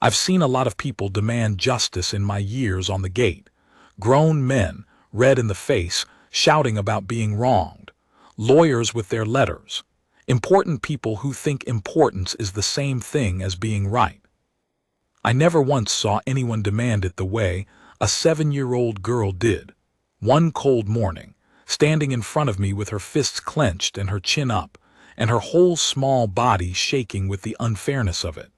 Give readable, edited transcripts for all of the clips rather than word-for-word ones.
I've seen a lot of people demand justice in my years on the gate. Grown men, red in the face, shouting about being wronged. Lawyers with their letters. Important people who think importance is the same thing as being right. I never once saw anyone demand it the way a 7-year-old girl did. One cold morning, standing in front of me with her fists clenched and her chin up, and her whole small body shaking with the unfairness of it.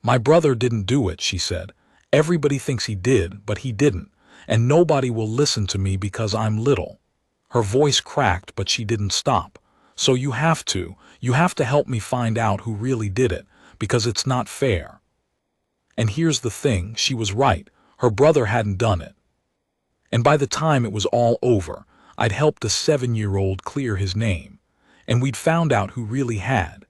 "My brother didn't do it," she said. "Everybody thinks he did, but he didn't, and nobody will listen to me because I'm little." Her voice cracked, but she didn't stop. "So you have to help me find out who really did it, because it's not fair." And here's the thing, she was right. Her brother hadn't done it. And by the time it was all over, I'd helped a 7-year-old clear his name, and we'd found out who really had.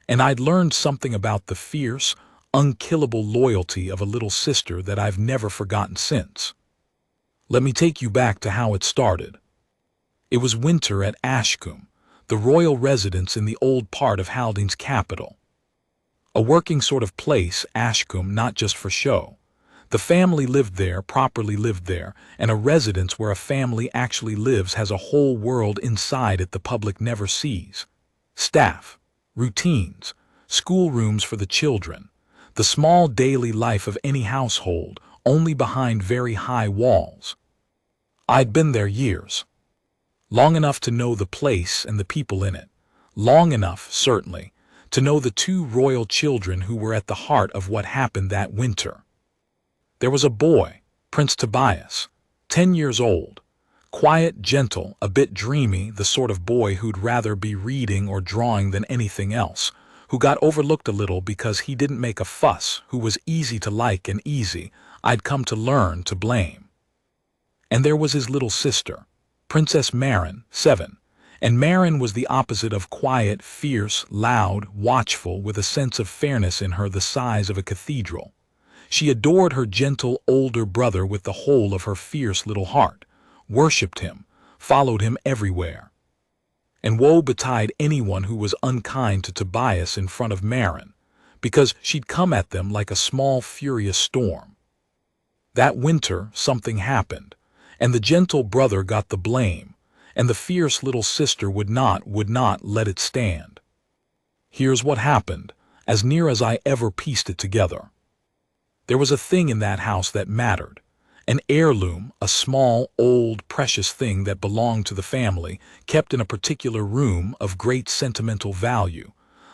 And I'd learned something about the fierce, unkillable loyalty of a little sister that I've never forgotten since. Let me take you back to how it started. It was winter at Ashcombe, the royal residence in the old part of Haldane's capital. A working sort of place, Ashcombe, not just for show. The family lived there, properly lived there, and a residence where a family actually lives has a whole world inside it the public never sees. Staff, routines, schoolrooms for the children, the small daily life of any household, only behind very high walls. I'd been there years. Long enough to know the place and the people in it. Long enough, certainly, to know the 2 royal children who were at the heart of what happened that winter. There was a boy, Prince Tobias, 10 years old, quiet, gentle, a bit dreamy, the sort of boy who'd rather be reading or drawing than anything else, who got overlooked a little because he didn't make a fuss, who was easy to like and easy, I'd come to learn, to blame. And there was his little sister, Princess Maren, 7, and Maren was the opposite of quiet, fierce, loud, watchful, with a sense of fairness in her the size of a cathedral. She adored her gentle older brother with the whole of her fierce little heart, worshipped him, followed him everywhere. And woe betide anyone who was unkind to Tobias in front of Maren, because she'd come at them like a small furious storm. That winter something happened, and the gentle brother got the blame, and the fierce little sister would not let it stand. Here's what happened, as near as I ever pieced it together. There was a thing in that house that mattered, an heirloom, a small, old, precious thing that belonged to the family, kept in a particular room of great sentimental value.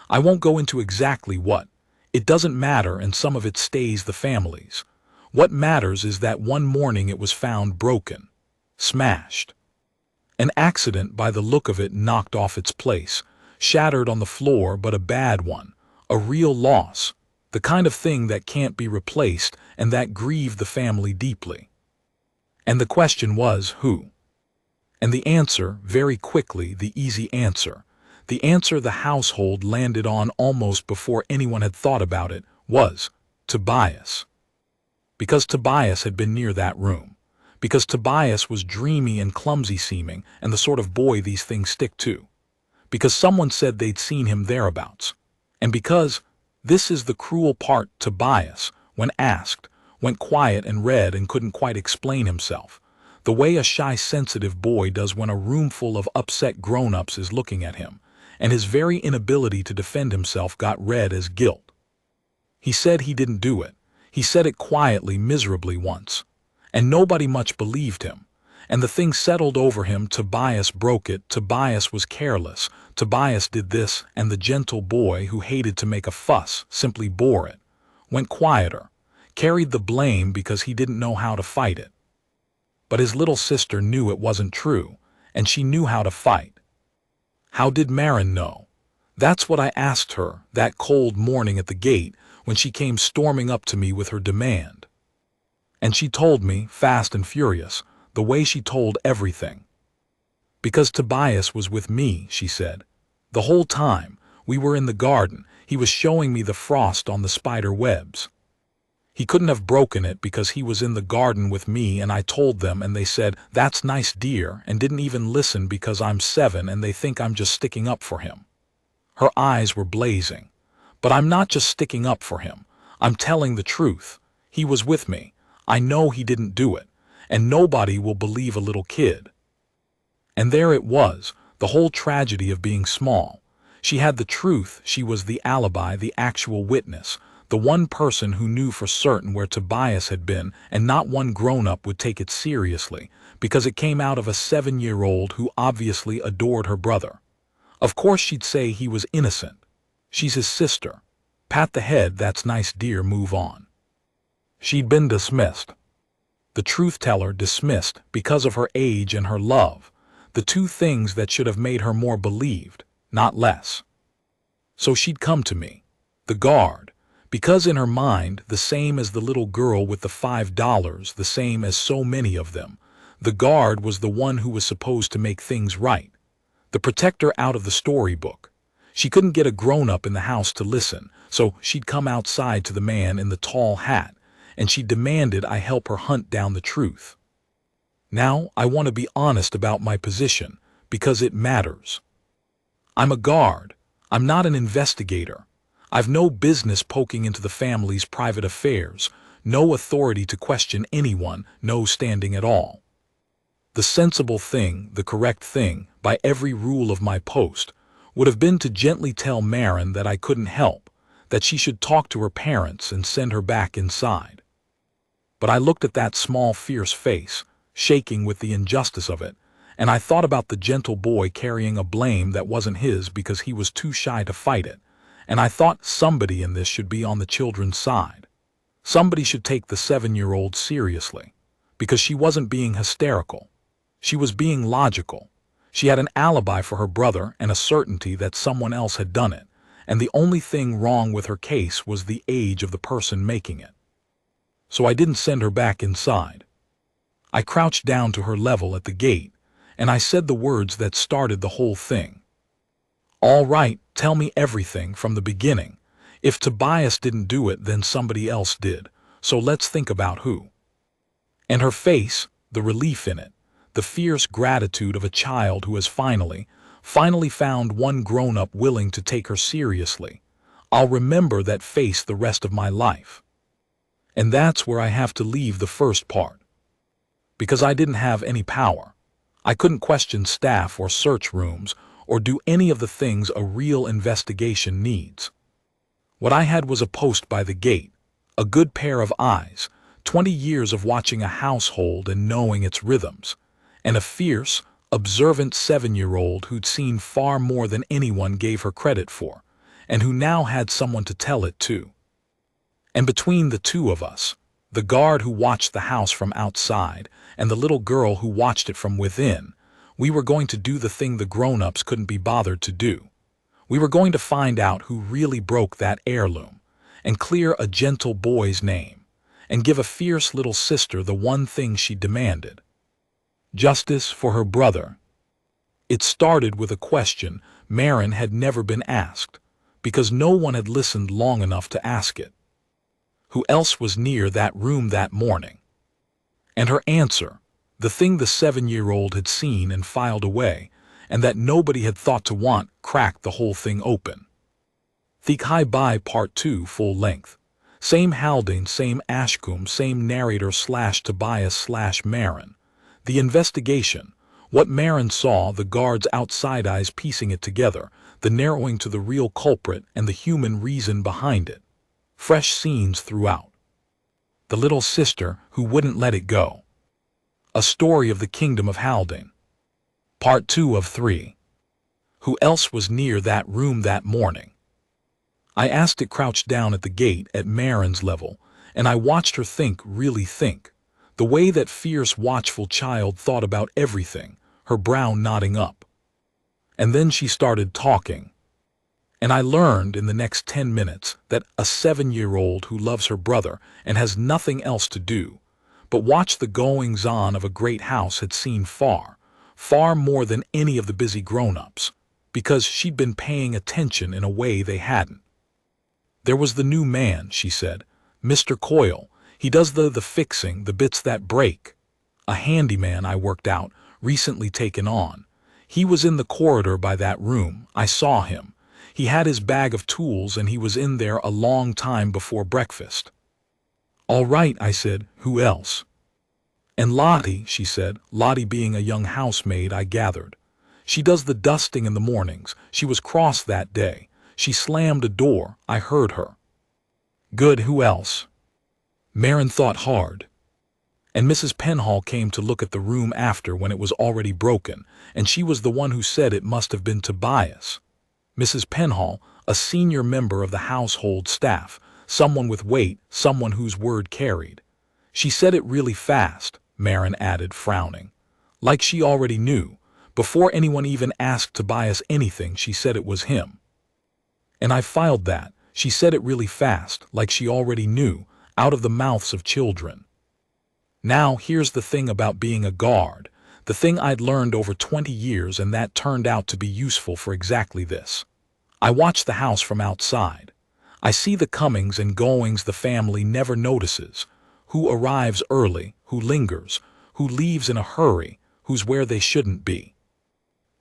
I won't go into exactly what. It doesn't matter, and some of it stays the family's. What matters is that one morning it was found broken, smashed. An accident, by the look of it, knocked off its place, shattered on the floor, but a bad one, a real loss. The kind of thing that can't be replaced, and that grieved the family deeply. And the question was, who? And the answer, very quickly, the easy answer, the answer the household landed on almost before anyone had thought about it, was Tobias. Because Tobias had been near that room. Because Tobias was dreamy and clumsy-seeming, and the sort of boy these things stick to. Because someone said they'd seen him thereabouts. And because, this is the cruel part, Tobias, when asked, went quiet and read and couldn't quite explain himself, the way a shy, sensitive boy does when a roomful of upset grown-ups is looking at him, and his very inability to defend himself got read as guilt. He said he didn't do it. He said it quietly, miserably once, and nobody much believed him. And the thing settled over him. Tobias broke it. Tobias was careless. Tobias did this, and the gentle boy, who hated to make a fuss, simply bore it, went quieter, carried the blame because he didn't know how to fight it. But his little sister knew it wasn't true, and she knew how to fight. How did Maren know? That's what I asked her that cold morning at the gate when she came storming up to me with her demand. And she told me, fast and furious, the way she told everything. Because Tobias was with me, she said. The whole time, we were in the garden, he was showing me the frost on the spider webs. He couldn't have broken it because he was in the garden with me, and I told them, and they said, "That's nice, dear," and didn't even listen because I'm 7 and they think I'm just sticking up for him. Her eyes were blazing. But I'm not just sticking up for him. I'm telling the truth. He was with me. I know he didn't do it. And nobody will believe a little kid." And there it was, the whole tragedy of being small. She had the truth. She was the alibi, the actual witness, the one person who knew for certain where Tobias had been, and not one grown-up would take it seriously, because it came out of a 7-year-old who obviously adored her brother. Of course she'd say he was innocent. She's his sister. Pat the head, that's nice dear, move on. She'd been dismissed. The truth-teller dismissed because of her age and her love, the two things that should have made her more believed, not less. So she'd come to me, the guard, because in her mind, the same as the little girl with the $5, the same as so many of them, the guard was the one who was supposed to make things right, the protector out of the storybook. She couldn't get a grown-up in the house to listen, so she'd come outside to the man in the tall hat, and she demanded I help her hunt down the truth. Now I want to be honest about my position, because it matters. I'm a guard. I'm not an investigator. I've no business poking into the family's private affairs, no authority to question anyone, no standing at all. The sensible thing, the correct thing, by every rule of my post, would have been to gently tell Maren that I couldn't help, that she should talk to her parents and send her back inside. But I looked at that small, fierce face, shaking with the injustice of it, and I thought about the gentle boy carrying a blame that wasn't his because he was too shy to fight it, and I thought somebody in this should be on the children's side. Somebody should take the 7-year-old seriously, because she wasn't being hysterical. She was being logical. She had an alibi for her brother and a certainty that someone else had done it, and the only thing wrong with her case was the age of the person making it. So I didn't send her back inside. I crouched down to her level at the gate, and I said the words that started the whole thing. "All right, tell me everything from the beginning. If Tobias didn't do it, then somebody else did, so let's think about who." And her face, the relief in it, the fierce gratitude of a child who has finally found one grown-up willing to take her seriously. I'll remember that face the rest of my life. And that's where I have to leave the first part. Because I didn't have any power. I couldn't question staff or search rooms or do any of the things a real investigation needs. What I had was a post by the gate, a good pair of eyes, 20 years of watching a household and knowing its rhythms, and a fierce, observant 7-year-old who'd seen far more than anyone gave her credit for, and who now had someone to tell it to. And between the two of us, the guard who watched the house from outside and the little girl who watched it from within, we were going to do the thing the grown-ups couldn't be bothered to do. We were going to find out who really broke that heirloom, and clear a gentle boy's name, and give a fierce little sister the one thing she demanded: justice for her brother. It started with a question Maren had never been asked, because no one had listened long enough to ask it. Who else was near that room that morning? And her answer, the thing the 7-year-old had seen and filed away, and that nobody had thought to want, cracked the whole thing open. Thick High By Part 2 full length. Same Haldane, same Ashcombe, same narrator / Tobias / Maren. The investigation, what Maren saw, the guard's outside eyes piecing it together, the narrowing to the real culprit and the human reason behind it. Fresh scenes throughout. The little sister who wouldn't let it go. A story of the kingdom of Haldane. Part 2 of 3. Who else was near that room that morning? I asked it crouched down at the gate at Maren's level, and I watched her think, really think, the way that fierce, watchful child thought about everything, her brow nodding up. And then she started talking. And I learned in the next 10 minutes that a 7-year-old who loves her brother and has nothing else to do but watch the goings-on of a great house had seen far, far more than any of the busy grown-ups, because she'd been paying attention in a way they hadn't. There was the new man, she said, Mr. Coyle. He does the fixing, the bits that break. A handyman I worked out, recently taken on. He was in the corridor by that room. I saw him. He had his bag of tools and he was in there a long time before breakfast. "All right," I said, "who else?" "And Lottie," she said, Lottie being a young housemaid, I gathered. "She does the dusting in the mornings. She was cross that day. She slammed a door. I heard her." "Good, who else?" Marin thought hard. "And Mrs. Penhall came to look at the room after when it was already broken, and she was the one who said it must have been Tobias. Mrs. Penhall, a senior member of the household staff, someone with weight, someone whose word carried. She said it really fast," Marin added, frowning. "Like she already knew. Before anyone even asked Tobias anything, she said it was him." And I filed that. She said it really fast, like she already knew, out of the mouths of children. Now, here's the thing about being a guard, the thing I'd learned over 20 years, and that turned out to be useful for exactly this. I watch the house from outside. I see the comings and goings the family never notices, who arrives early, who lingers, who leaves in a hurry, who's where they shouldn't be.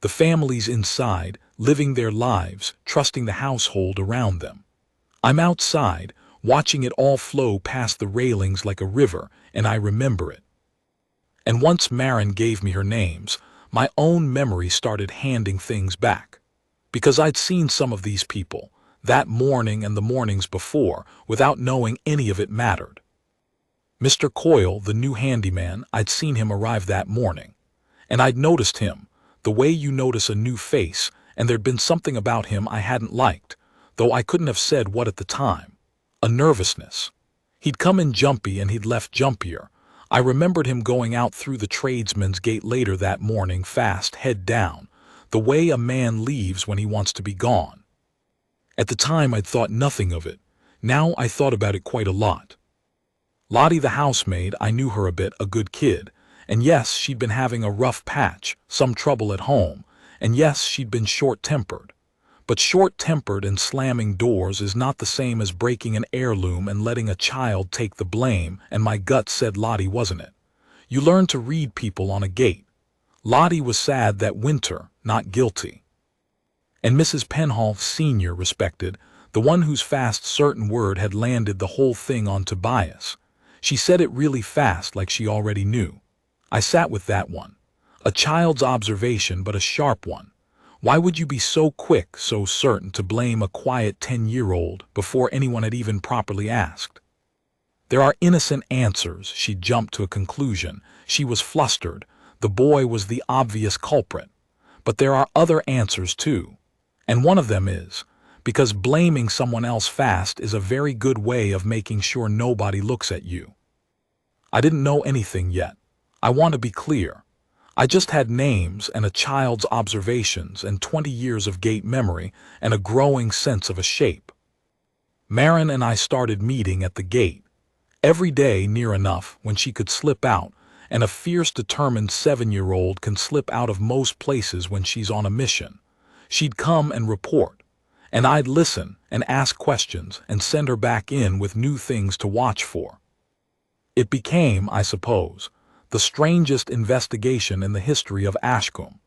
The families inside, living their lives, trusting the household around them. I'm outside, watching it all flow past the railings like a river, and I remember it. And once Marin gave me her names, my own memory started handing things back. Because I'd seen some of these people, that morning and the mornings before, without knowing any of it mattered. Mr. Coyle, the new handyman, I'd seen him arrive that morning. And I'd noticed him, the way you notice a new face, and there'd been something about him I hadn't liked, though I couldn't have said what at the time. A nervousness. He'd come in jumpy and he'd left jumpier. I remembered him going out through the tradesman's gate later that morning, fast, head down, the way a man leaves when he wants to be gone. At the time I'd thought nothing of it. Now I thought about it quite a lot. Lottie the housemaid, I knew her a bit, a good kid. And yes, she'd been having a rough patch, some trouble at home. And yes, she'd been short-tempered. But short-tempered and slamming doors is not the same as breaking an heirloom and letting a child take the blame, and my gut said Lottie wasn't it. You learn to read people on a gate. Lottie was sad that winter, not guilty. And Mrs. Penhall, Sr., respected, the one whose fast certain word had landed the whole thing on Tobias. She said it really fast, like she already knew. I sat with that one. A child's observation, but a sharp one. Why would you be so quick, so certain to blame a quiet 10-year-old before anyone had even properly asked? There are innocent answers. She jumped to a conclusion. She was flustered. The boy was the obvious culprit. But there are other answers too. And one of them is, because blaming someone else fast is a very good way of making sure nobody looks at you. I didn't know anything yet. I want to be clear. I just had names and a child's observations and 20 years of gate memory and a growing sense of a shape. Marin and I started meeting at the gate. Every day near enough when she could slip out, and a fierce, determined 7-year-old can slip out of most places when she's on a mission. She'd come and report, and I'd listen and ask questions and send her back in with new things to watch for. It became, I suppose, the strangest investigation in the history of Ashcombe.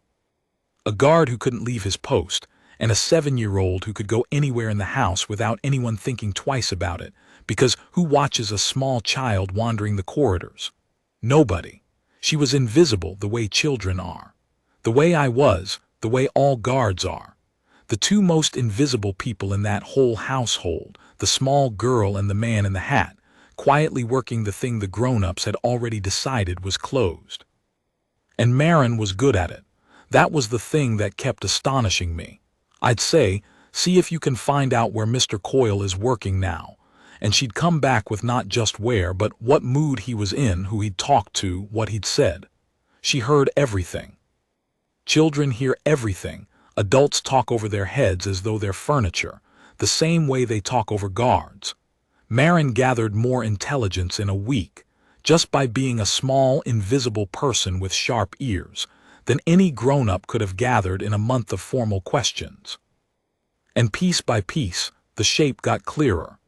A guard who couldn't leave his post, and a 7-year-old who could go anywhere in the house without anyone thinking twice about it, because who watches a small child wandering the corridors? Nobody. She was invisible the way children are. The way I was, the way all guards are. The two most invisible people in that whole household, the small girl and the man in the hat, quietly working the thing the grown-ups had already decided was closed. And Marin was good at it. That was the thing that kept astonishing me. I'd say, see if you can find out where Mr. Coyle is working now. And she'd come back with not just where, but what mood he was in, who he'd talked to, what he'd said. She heard everything. Children hear everything. Adults talk over their heads as though they're furniture, the same way they talk over guards. Marin gathered more intelligence in a week, just by being a small, invisible person with sharp ears, than any grown-up could have gathered in a month of formal questions. And piece by piece, the shape got clearer,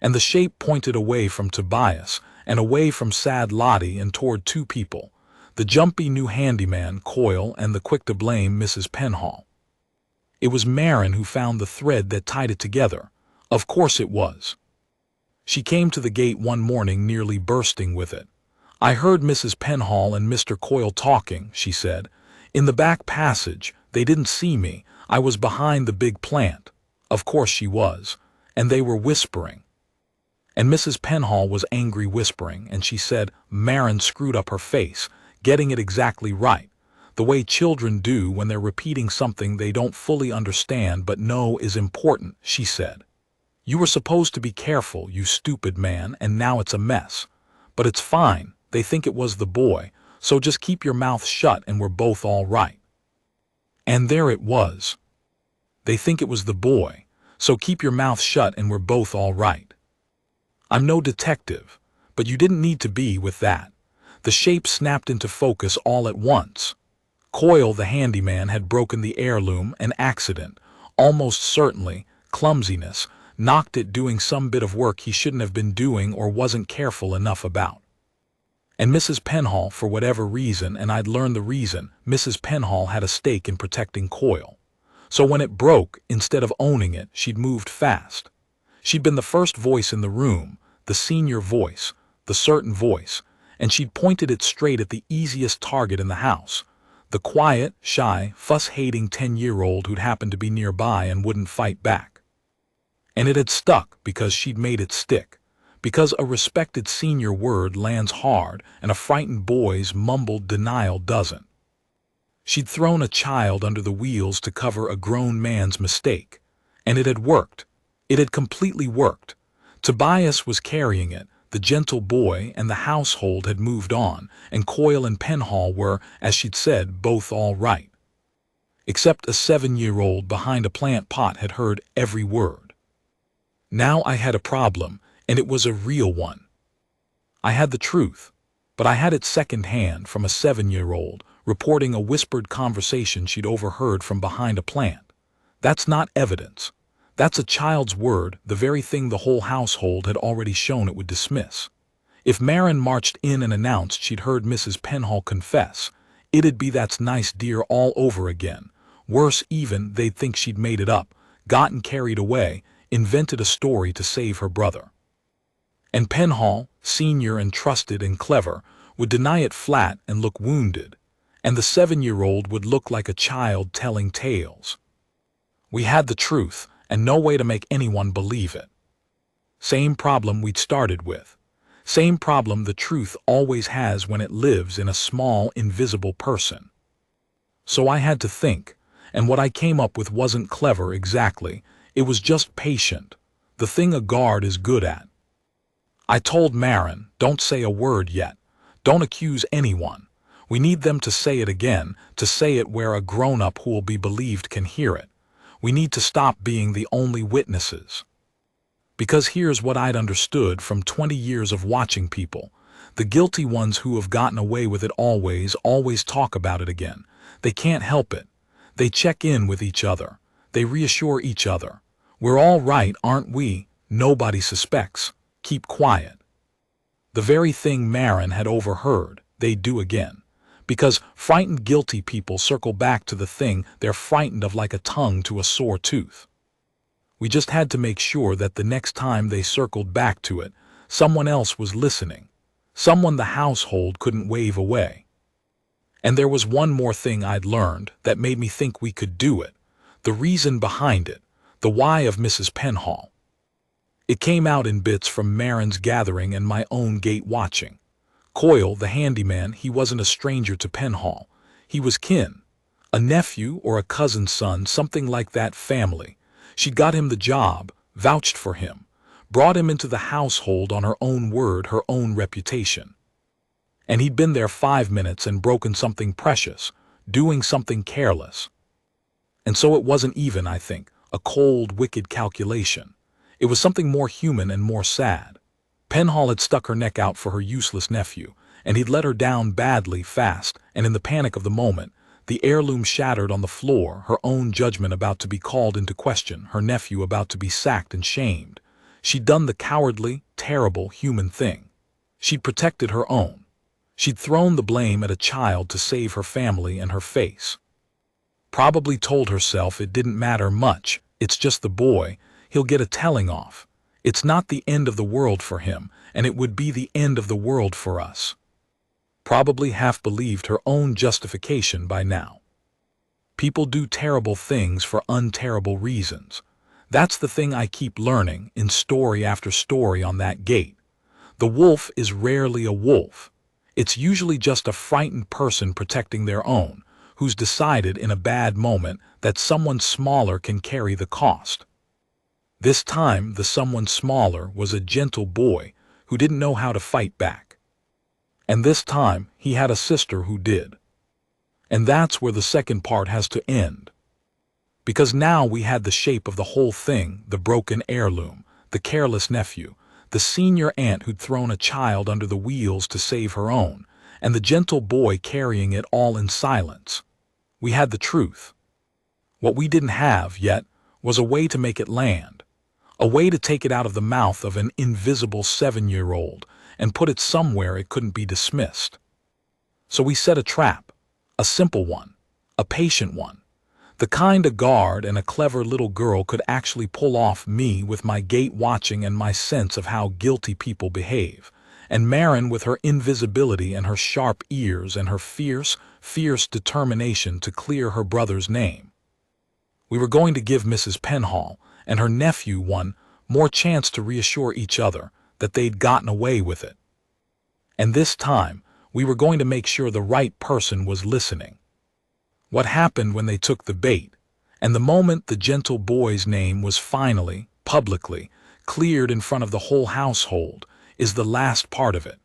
and the shape pointed away from Tobias, and away from sad Lottie and toward two people, the jumpy new handyman, Coyle, and the quick-to-blame Mrs. Penhall. It was Marin who found the thread that tied it together. Of course it was. She came to the gate one morning nearly bursting with it. "I heard Mrs. Penhall and Mr. Coyle talking," she said. "In the back passage. They didn't see me. I was behind the big plant." Of course she was. And they were whispering. And Mrs. Penhall was angry whispering, and she said Marin screwed up her face, getting it exactly right, the way children do when they're repeating something they don't fully understand but know is important, she said. "You were supposed to be careful, you stupid man, and now it's a mess. But it's fine, they think it was the boy, so just keep your mouth shut and we're both all right." And there it was. They think it was the boy, so keep your mouth shut and we're both all right. I'm no detective, but you didn't need to be with that. The shape snapped into focus all at once. Coyle, the handyman, had broken the heirloom, an accident, almost certainly, clumsiness, knocked it doing some bit of work he shouldn't have been doing or wasn't careful enough about. And Mrs. Penhall, for whatever reason, and I'd learned the reason, Mrs. Penhall had a stake in protecting Coyle. So when it broke, instead of owning it, she'd moved fast. She'd been the first voice in the room, the senior voice, the certain voice, and she'd pointed it straight at the easiest target in the house, the quiet, shy, fuss-hating 10-year-old who'd happened to be nearby and wouldn't fight back. And it had stuck because she'd made it stick, because a respected senior word lands hard and a frightened boy's mumbled denial doesn't. She'd thrown a child under the wheels to cover a grown man's mistake, and it had worked. It had completely worked. Tobias was carrying it, the gentle boy, and the household had moved on, and Coyle and Penhall were, as she'd said, both all right. Except a 7-year-old behind a plant pot had heard every word. Now I had a problem, and it was a real one. I had the truth, but I had it second-hand from a 7-year-old, reporting a whispered conversation she'd overheard from behind a plant. That's not evidence. That's a child's word, the very thing the whole household had already shown it would dismiss. If Marin marched in and announced she'd heard Mrs. Penhall confess, it'd be "That's nice, dear" all over again. Worse even, they'd think she'd made it up, gotten carried away, invented a story to save her brother. And Penhall, senior and trusted and clever, would deny it flat and look wounded, and the 7-year-old would look like a child telling tales. We had the truth, and no way to make anyone believe it. Same problem we'd started with. Same problem the truth always has when it lives in a small, invisible person. So I had to think, and what I came up with wasn't clever exactly, it was just patient, the thing a guard is good at. I told Marin, "Don't say a word yet. Don't accuse anyone. We need them to say it again, to say it where a grown-up who will be believed can hear it. We need to stop being the only witnesses." Because here's what I'd understood from 20 years of watching people. The guilty ones who have gotten away with it always talk about it again. They can't help it. They check in with each other. They reassure each other. "We're all right, aren't we? Nobody suspects. Keep quiet." The very thing Marin had overheard, they do again. Because frightened guilty people circle back to the thing they're frightened of like a tongue to a sore tooth. We just had to make sure that the next time they circled back to it, someone else was listening. Someone the household couldn't wave away. And there was one more thing I'd learned that made me think we could do it. The reason behind it. The why of Mrs. Penhall. It came out in bits from Marin's gathering and my own gate watching. Coyle, the handyman, he wasn't a stranger to Penhall. He was kin. A nephew or a cousin's son, something like that family. She'd got him the job, vouched for him, brought him into the household on her own word, her own reputation. And he'd been there 5 minutes and broken something precious, doing something careless. And so it wasn't even, I think, a cold, wicked calculation. It was something more human and more sad. Penhall had stuck her neck out for her useless nephew, and he'd let her down badly, fast, and in the panic of the moment, the heirloom shattered on the floor, her own judgment about to be called into question, her nephew about to be sacked and shamed. She'd done the cowardly, terrible, human thing. She'd protected her own. She'd thrown the blame at a child to save her family and her face. Probably told herself it didn't matter much, it's just the boy, he'll get a telling off. It's not the end of the world for him, and it would be the end of the world for us. Probably half believed her own justification by now. People do terrible things for unterrible reasons. That's the thing I keep learning in story after story on that gate. The wolf is rarely a wolf. It's usually just a frightened person protecting their own, who's decided in a bad moment that someone smaller can carry the cost. This time, the someone smaller was a gentle boy who didn't know how to fight back. And this time, he had a sister who did. And that's where the second part has to end. Because now we had the shape of the whole thing, the broken heirloom, the careless nephew, the senior aunt who'd thrown a child under the wheels to save her own, and the gentle boy carrying it all in silence. We had the truth. What we didn't have yet was a way to make it land, a way to take it out of the mouth of an invisible 7-year-old and put it somewhere it couldn't be dismissed. So we set a trap, a simple one, a patient one, the kind a guard and a clever little girl could actually pull off, me with my gate watching and my sense of how guilty people behave, and Marin with her invisibility and her sharp ears and her fierce determination to clear her brother's name. We were going to give Mrs. Penhall and her nephew one more chance to reassure each other that they'd gotten away with it. And this time, we were going to make sure the right person was listening. What happened when they took the bait, and the moment the gentle boy's name was finally, publicly, cleared in front of the whole household, is the last part of it.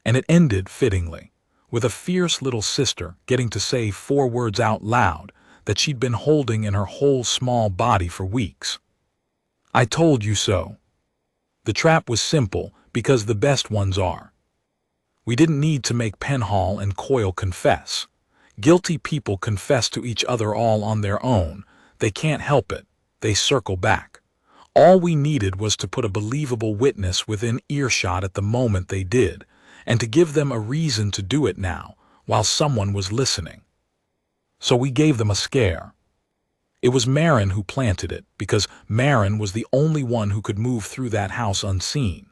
And it ended fittingly, with a fierce little sister getting to say 4 words out loud that she'd been holding in her whole small body for weeks. I told you so. The trap was simple because the best ones are. We didn't need to make Penhall and Coyle confess. Guilty people confess to each other all on their own. They can't help it. They circle back. All we needed was to put a believable witness within earshot at the moment they did, and to give them a reason to do it now, while someone was listening. So we gave them a scare. It was Marin who planted it, because Marin was the only one who could move through that house unseen.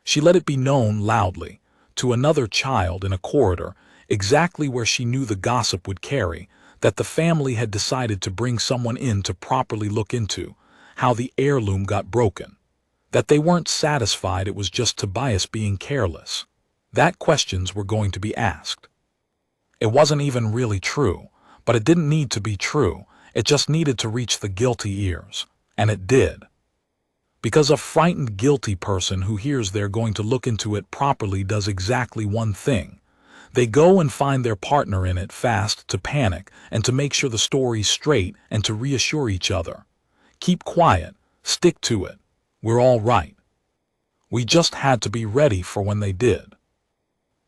She let it be known loudly, to another child in a corridor, exactly where she knew the gossip would carry, that the family had decided to bring someone in to properly look into how the heirloom got broken, that they weren't satisfied it was just Tobias being careless, that questions were going to be asked. It wasn't even really true, but it didn't need to be true, it just needed to reach the guilty ears, and it did. Because a frightened guilty person who hears they're going to look into it properly does exactly one thing. They go and find their partner in it fast to panic and to make sure the story's straight and to reassure each other. Keep quiet, stick to it, we're all right. We just had to be ready for when they did.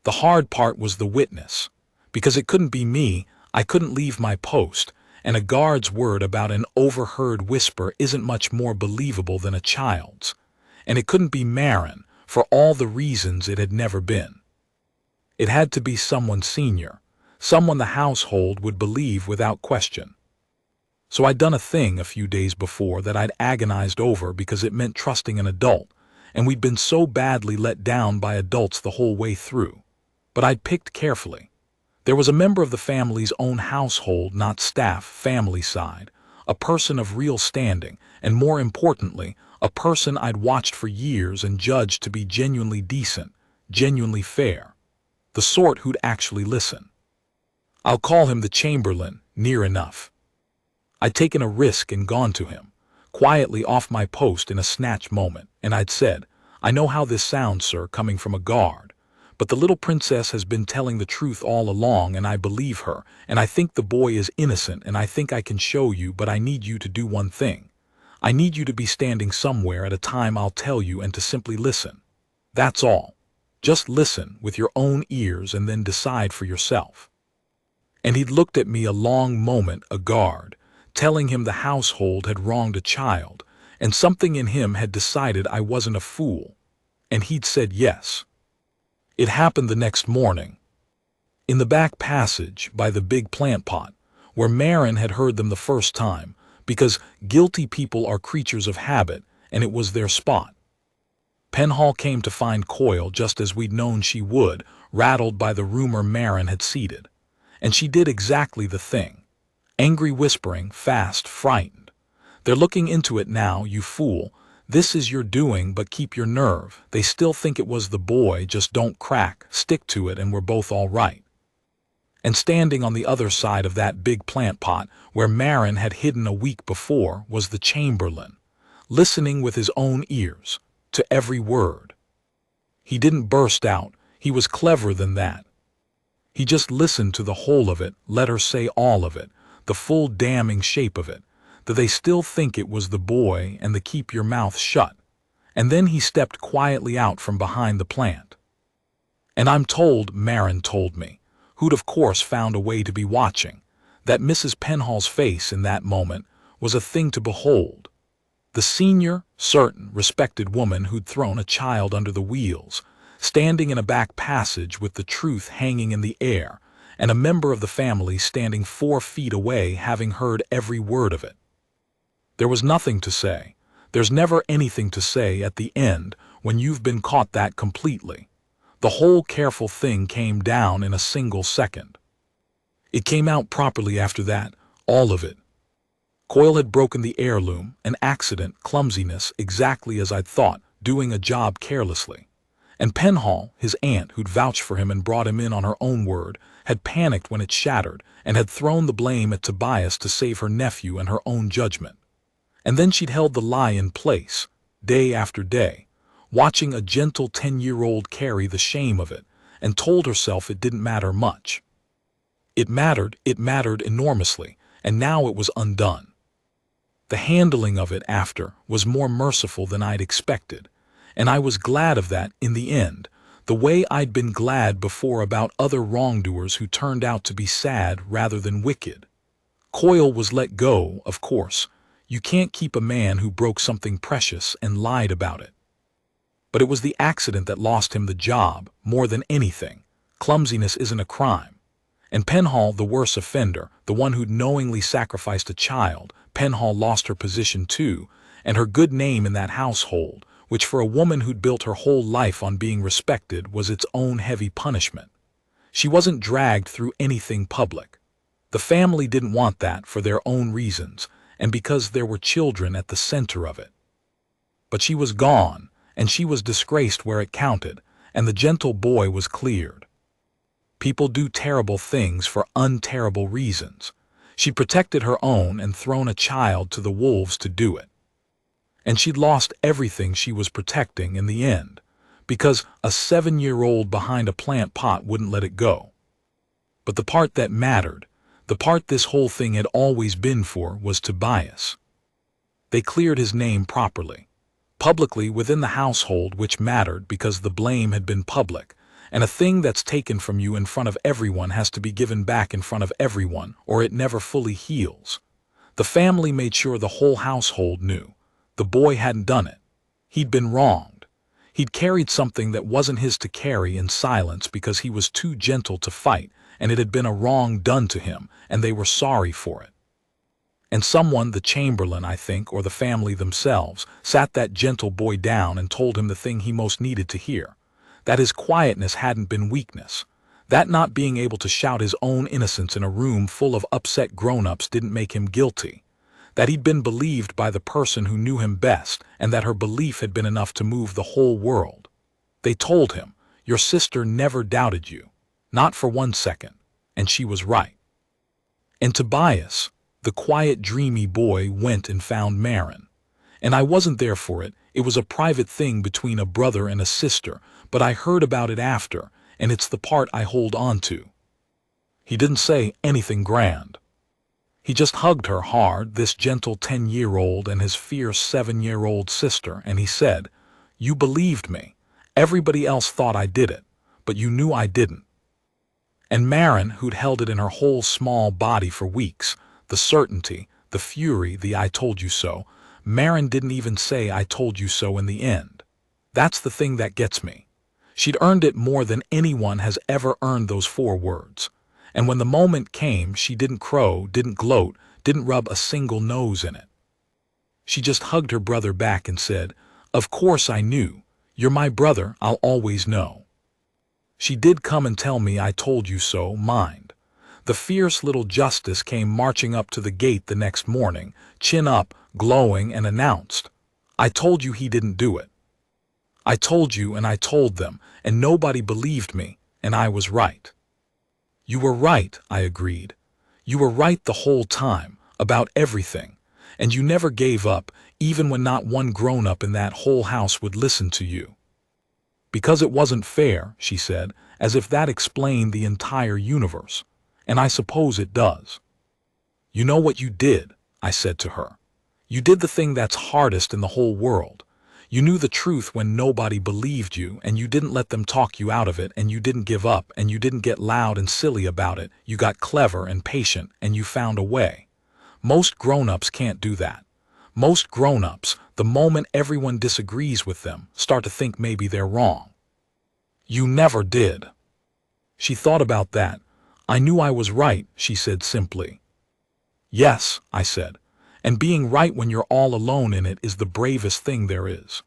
The hard part was the witness. Because it couldn't be me, I couldn't leave my post, and a guard's word about an overheard whisper isn't much more believable than a child's. And it couldn't be Marin, for all the reasons it had never been. It had to be someone senior, someone the household would believe without question. So I'd done a thing a few days before that I'd agonized over because it meant trusting an adult, and we'd been so badly let down by adults the whole way through. But I'd picked carefully. There was a member of the family's own household, not staff, family side, a person of real standing, and more importantly, a person I'd watched for years and judged to be genuinely decent, genuinely fair. The sort who'd actually listen. I'll call him the Chamberlain, near enough. I'd taken a risk and gone to him, quietly off my post in a snatch moment, and I'd said, I know how this sounds, sir, coming from a guard, but the little princess has been telling the truth all along and I believe her, and I think the boy is innocent and I think I can show you, but I need you to do one thing. I need you to be standing somewhere at a time I'll tell you and to simply listen. That's all. Just listen with your own ears and then decide for yourself. And he'd looked at me a long moment, a guard, telling him the household had wronged a child, and something in him had decided I wasn't a fool. And he'd said yes. It happened the next morning. In the back passage, by the big plant pot, where Marin had heard them the first time, because guilty people are creatures of habit, and it was their spot. Penhall came to find Coil just as we'd known she would, rattled by the rumor Marin had seeded. And she did exactly the thing. Angry whispering, fast, frightened. "They're looking into it now, you fool. This is your doing, but keep your nerve. They still think it was the boy, just don't crack, stick to it, and we're both all right." And standing on the other side of that big plant pot, where Marin had hidden a week before, was the Chamberlain, listening with his own ears to every word. He didn't burst out. He was cleverer than that. He just listened to the whole of it, let her say all of it, the full damning shape of it, that they still think it was the boy and the keep your mouth shut. And then he stepped quietly out from behind the plant. And I'm told, Marin told me, who'd of course found a way to be watching, that Mrs. Penhall's face in that moment was a thing to behold. The senior, certain, respected woman who'd thrown a child under the wheels, standing in a back passage with the truth hanging in the air, and a member of the family standing 4 feet away having heard every word of it. There was nothing to say. There's never anything to say at the end when you've been caught that completely. The whole careful thing came down in a single second. It came out properly after that, all of it. Coil had broken the heirloom, an accident, clumsiness, exactly as I'd thought, doing a job carelessly. And Penhall, his aunt who'd vouched for him and brought him in on her own word, had panicked when it shattered and had thrown the blame at Tobias to save her nephew and her own judgment. And then she'd held the lie in place, day after day, watching a gentle 10-year-old carry the shame of it, and told herself it didn't matter much. It mattered enormously, and now it was undone. The handling of it after was more merciful than I'd expected, and I was glad of that in the end, the way I'd been glad before about other wrongdoers who turned out to be sad rather than wicked. Coil was let go, of course. You can't keep a man who broke something precious and lied about it. But it was the accident that lost him the job, more than anything. Clumsiness isn't a crime. And Penhall, the worse offender, the one who'd knowingly sacrificed a child, Penhall lost her position too, and her good name in that household, which for a woman who'd built her whole life on being respected was its own heavy punishment. She wasn't dragged through anything public. The family didn't want that for their own reasons, and because there were children at the center of it. But she was gone, and she was disgraced where it counted, and the gentle boy was cleared. People do terrible things for unterrible reasons. She protected her own and thrown a child to the wolves to do it. And she'd lost everything she was protecting in the end, because a 7-year-old behind a plant pot wouldn't let it go. But the part that mattered, the part this whole thing had always been for, was Tobias. They cleared his name properly, publicly within the household, which mattered because the blame had been public, and a thing that's taken from you in front of everyone has to be given back in front of everyone, or it never fully heals. The family made sure the whole household knew. The boy hadn't done it. He'd been wronged. He'd carried something that wasn't his to carry in silence because he was too gentle to fight, and it had been a wrong done to him, and they were sorry for it. And someone, the Chamberlain, I think, or the family themselves, sat that gentle boy down and told him the thing he most needed to hear, that his quietness hadn't been weakness, that not being able to shout his own innocence in a room full of upset grown-ups didn't make him guilty, that he'd been believed by the person who knew him best, and that her belief had been enough to move the whole world. They told him, "Your sister never doubted you, not for 1 second," and she was right. And Tobias, the quiet, dreamy boy, went and found Marin. And I wasn't there for it. It was a private thing between a brother and a sister, but I heard about it after, and it's the part I hold on to. He didn't say anything grand. He just hugged her hard, this gentle 10-year-old and his fierce 7-year-old sister, and he said, "You believed me. Everybody else thought I did it, but you knew I didn't." And Marin, who'd held it in her whole small body for weeks, the certainty, the fury, the "I told you so," Marin didn't even say "I told you so" in the end. That's the thing that gets me. She'd earned it more than anyone has ever earned those 4 words. And when the moment came, she didn't crow, didn't gloat, didn't rub a single nose in it. She just hugged her brother back and said, "Of course I knew. You're my brother, I'll always know." She did come and tell me I told you so, mind. The fierce little Justice came marching up to the gate the next morning, chin up, glowing, and announced, "I told you he didn't do it. I told you and I told them, and nobody believed me, and I was right." "You were right," I agreed. "You were right the whole time, about everything, and you never gave up, even when not one grown-up in that whole house would listen to you." "Because it wasn't fair," she said, as if that explained the entire universe. And I suppose it does. "You know what you did," I said to her. "You did the thing that's hardest in the whole world. You knew the truth when nobody believed you, and you didn't let them talk you out of it, and you didn't give up, and you didn't get loud and silly about it. You got clever and patient, and you found a way. Most grown-ups can't do that. Most grown-ups, the moment everyone disagrees with them, start to think maybe they're wrong. You never did." She thought about that. "I knew I was right," she said simply. "Yes," I said, "and being right when you're all alone in it is the bravest thing there is.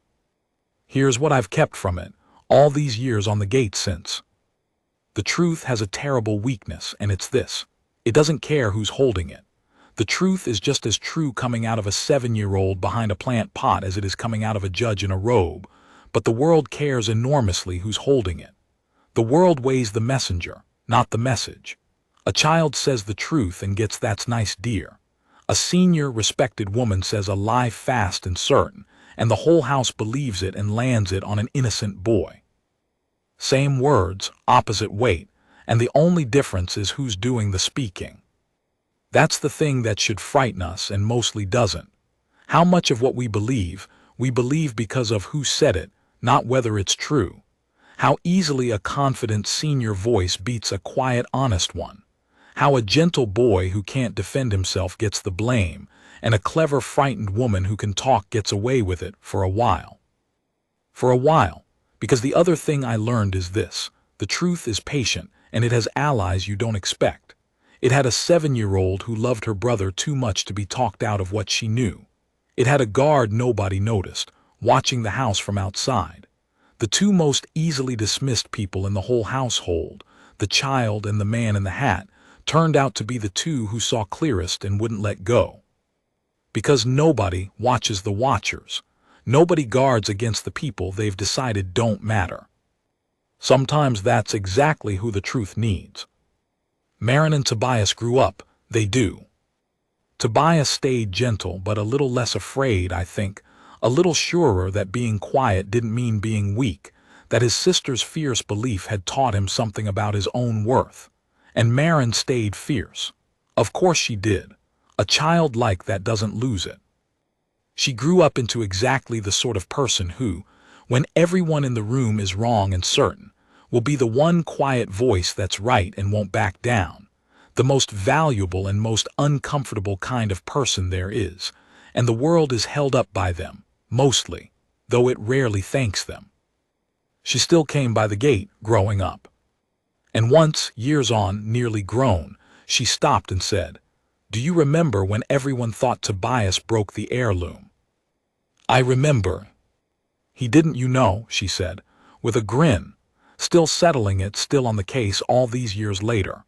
Here's what I've kept from it, all these years on the gate since. The truth has a terrible weakness, and it's this. It doesn't care who's holding it. The truth is just as true coming out of a 7-year-old behind a plant pot as it is coming out of a judge in a robe, but the world cares enormously who's holding it. The world weighs the messenger, not the message. A child says the truth and gets 'that's nice, dear.' A senior, respected woman says a lie fast and certain, and the whole house believes it and lands it on an innocent boy. Same words, opposite weight, and the only difference is who's doing the speaking. That's the thing that should frighten us and mostly doesn't. How much of what we believe because of who said it, not whether it's true. How easily a confident senior voice beats a quiet, honest one. How a gentle boy who can't defend himself gets the blame, and a clever, frightened woman who can talk gets away with it for a while. For a while, because the other thing I learned is this: the truth is patient, and it has allies you don't expect. It had a 7-year-old who loved her brother too much to be talked out of what she knew. It had a guard nobody noticed, watching the house from outside. The two most easily dismissed people in the whole household, the child and the man in the hat, turned out to be the two who saw clearest and wouldn't let go. Because nobody watches the watchers. Nobody guards against the people they've decided don't matter. Sometimes that's exactly who the truth needs. Maren and Tobias grew up, they do. Tobias stayed gentle but a little less afraid, I think, a little surer that being quiet didn't mean being weak, that his sister's fierce belief had taught him something about his own worth. And Maren stayed fierce. Of course she did. A child like that doesn't lose it. She grew up into exactly the sort of person who, when everyone in the room is wrong and certain, will be the one quiet voice that's right and won't back down. The most valuable and most uncomfortable kind of person there is, and the world is held up by them, mostly, though it rarely thanks them. She still came by the gate, growing up. And once, years on, nearly grown, she stopped and said, "Do you remember when everyone thought Tobias broke the heirloom?" "I remember." "He didn't, you know," she said, with a grin, still settling it, still on the case all these years later.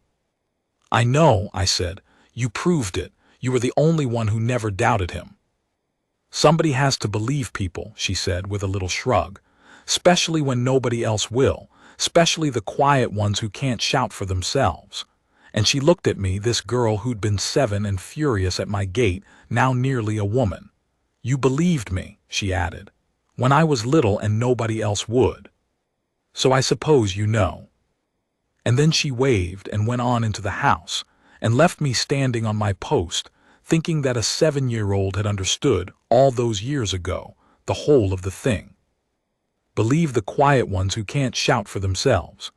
"I know," I said. "You proved it. You were the only one who never doubted him." "Somebody has to believe people," she said with a little shrug, "especially when nobody else will, especially the quiet ones who can't shout for themselves." And she looked at me, this girl who'd been 7 and furious at my gate, now nearly a woman. "You believed me," she added, "when I was little and nobody else would. So I suppose you know." And then she waved and went on into the house, and left me standing on my post, thinking that a 7-year-old had understood, all those years ago, the whole of the thing. Believe the quiet ones who can't shout for themselves.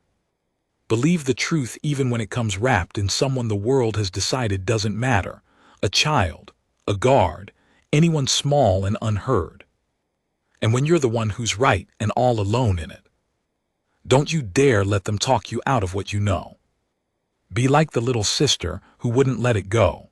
Believe the truth even when it comes wrapped in someone the world has decided doesn't matter, a child, a guard, anyone small and unheard. And when you're the one who's right and all alone in it, don't you dare let them talk you out of what you know. Be like the little sister who wouldn't let it go.